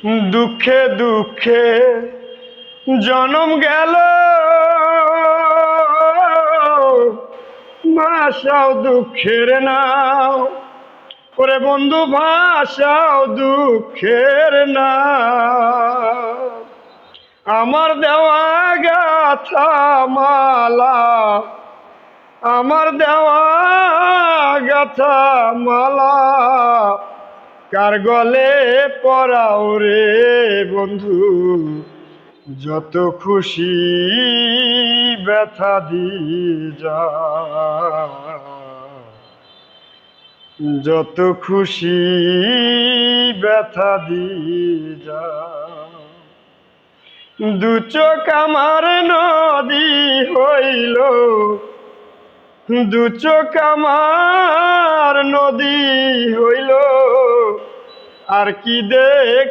দুঃখে দুঃখে জনম গেল, ভাষাও দুঃখের নাও। ওরে বন্ধু ভাষাও দুঃখের নাও। আমার দেওয়া গাথা মালা, আমার দেওয়া গাথা মালা কার গলে পরাও রে বন্ধু। যত খুশি ব্যথা দিয়ে যা, যত খুশি ব্যথা দিয়ে যা। দু চোখ আমার নদী হইল, দু চোখ আমার নদী হইল, আর কি দেখ